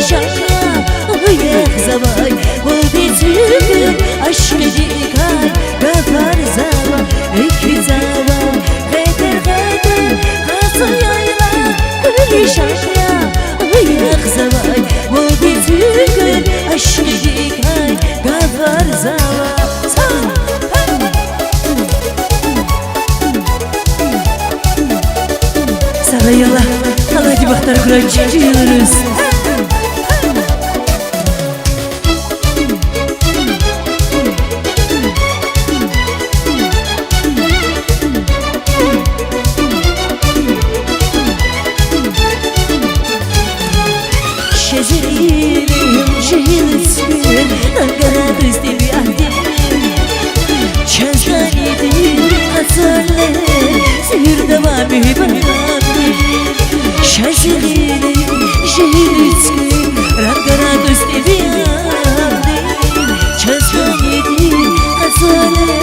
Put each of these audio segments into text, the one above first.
شايا ويخزباي وبيتذكر عشق ديكاي غفار زوا اكي زوا غدر غدر خاصيايلا كل شايا ويخزباي وبيتذكر عشق ديكاي غفار زوا Sarayala, hadi baktar kuran çıkıyoruz. Şezirim, şehirsin, Ankara düzdü bir ahdim. Çözgenidir, azarlı, sihir devamı bana. Şaşırdım, şehirsin, Ankara düzdü bir ahdim. Çözgenidir, azarlı,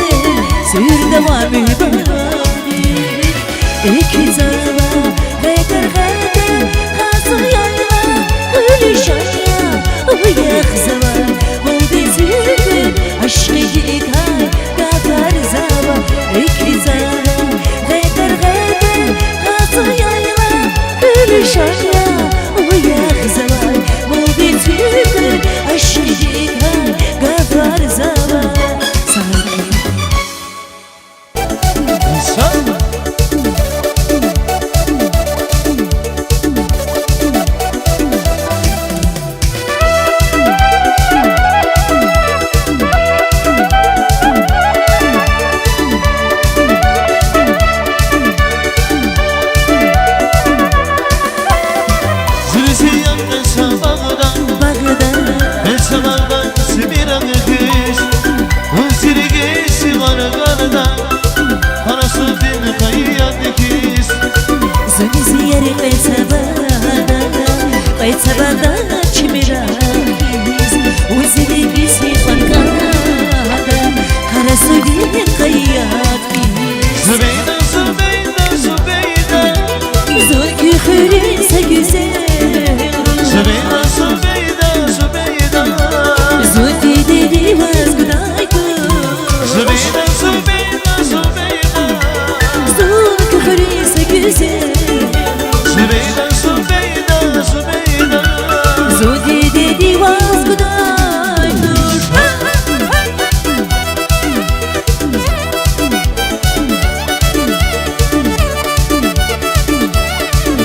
sihir devamı bana. İki zaman, geder geder, hasıyayla, ölüşaya, uyakzava, uldizir, aşkı yıkay, gafar zava. İki zaman, geder geder, hasıyayla, ölüşaya, uyakzava, uldizir, aşkı yıkay, gafar zava. Sabada çimirakiz Uzeri bizi farkada Karası bir kayyakiz Zübeyda, Zübeyda, Zübeyda Zulkü hürriyse güzel Zübeyda, Zübeyda, Zübeyda Zulkü dedi vazgıdaydı Zübeyda, Zübeyda, Zübeyda Zulkü hürriyse güzel Zübeyda, Zübeyda, Zübeyda Zodi dedi vazgıdaydı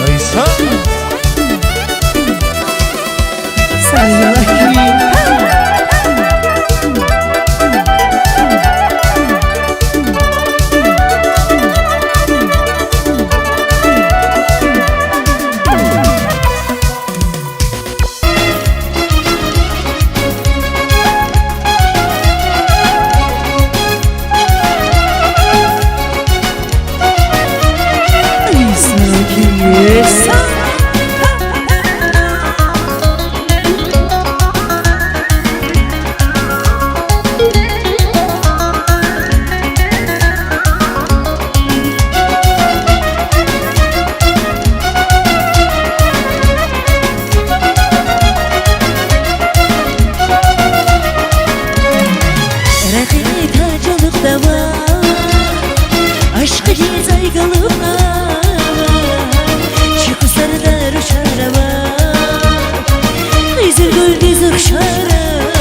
Aysa Sarayala Aşkı cezay kalıpla Çıkı sarılar şaraba Kızır gül dizir şaraba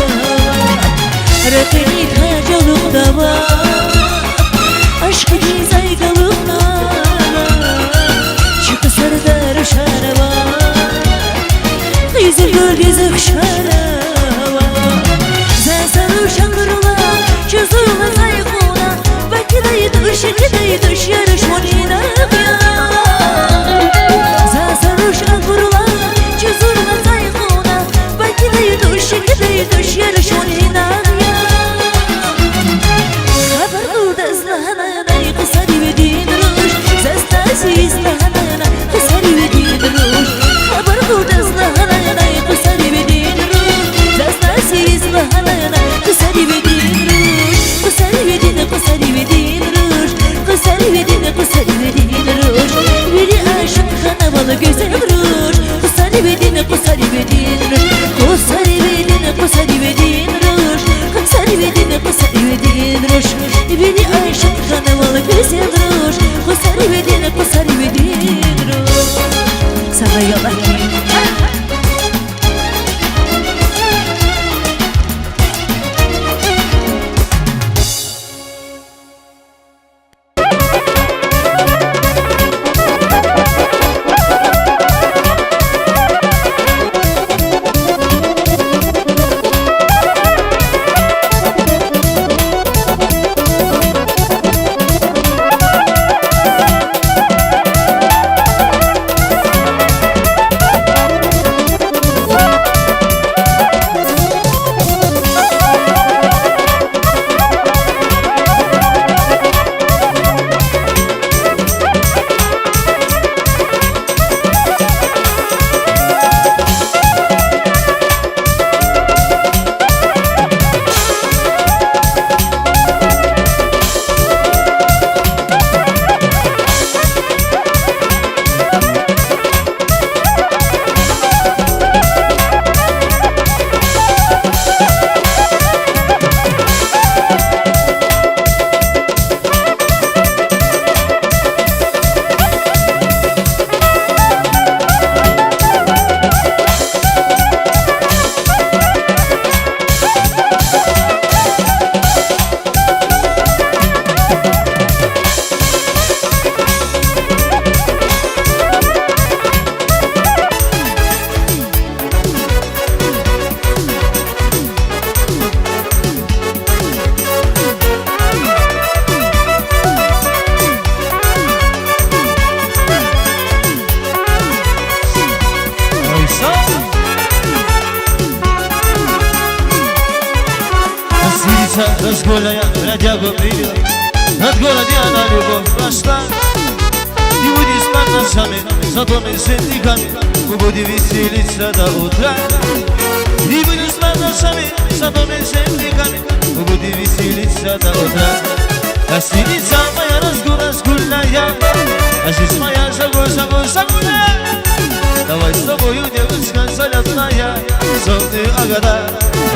Rakını kacalık dava Aşkı cezay kalıpla Çıkı sarılar şaraba Kızır gül dizir şaraba Zazarı şangırla Çözülme zayıfına Şekilde yarış monina ya Zasaruş angurula Çözülme zayıfına Bakile şekilde yarış monina ya Haber burada izlahanana Kısari ve din ruş Zastası izlahanana Kısari ve din ruş Haber burada izlahanana Kısari ve din ruş Zastası izlahanana Kısari ve din ruş Kısari ve din Kısari ve din ruş Kısari ve din ruş Biri aşık kanavalı güzel ruş Kısari ve din ruş на песен друж Кусари ведин друж Сабая лаки Разгуляя, радя губила От города на любовь прошла И будешь под ночами, золотыми светликами Мы будем веселиться до утра И будешь под ночами, золотыми светликами Мы будем веселиться до утра Гостиница моя разгуляя А жизнь моя загуляя Давай с тобою, девочка залетная Солнце агада,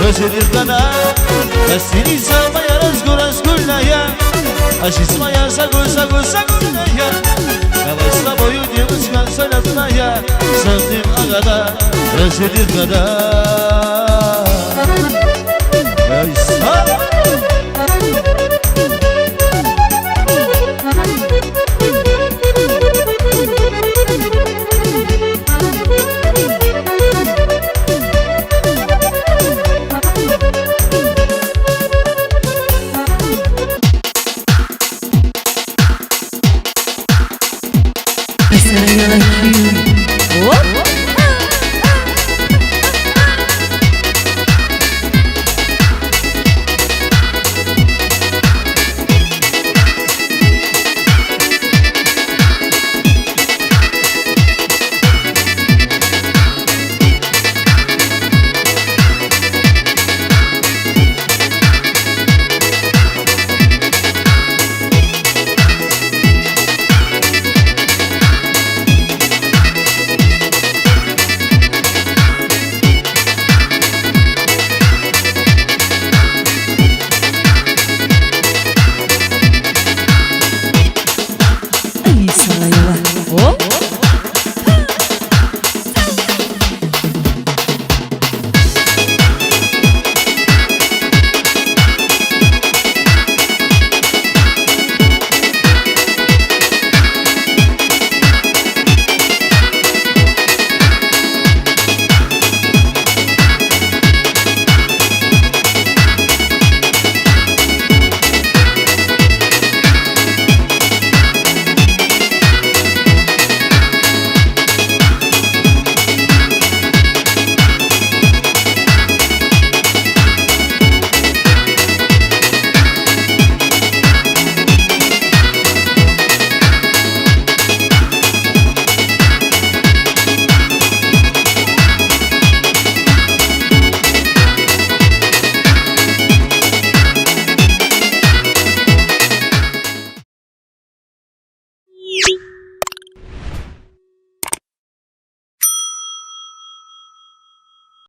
розовеет года Гостиница моя разгуляя А жизнь моя загуляя Давай с тобою, девочка залетная Солнце агада, розовеет года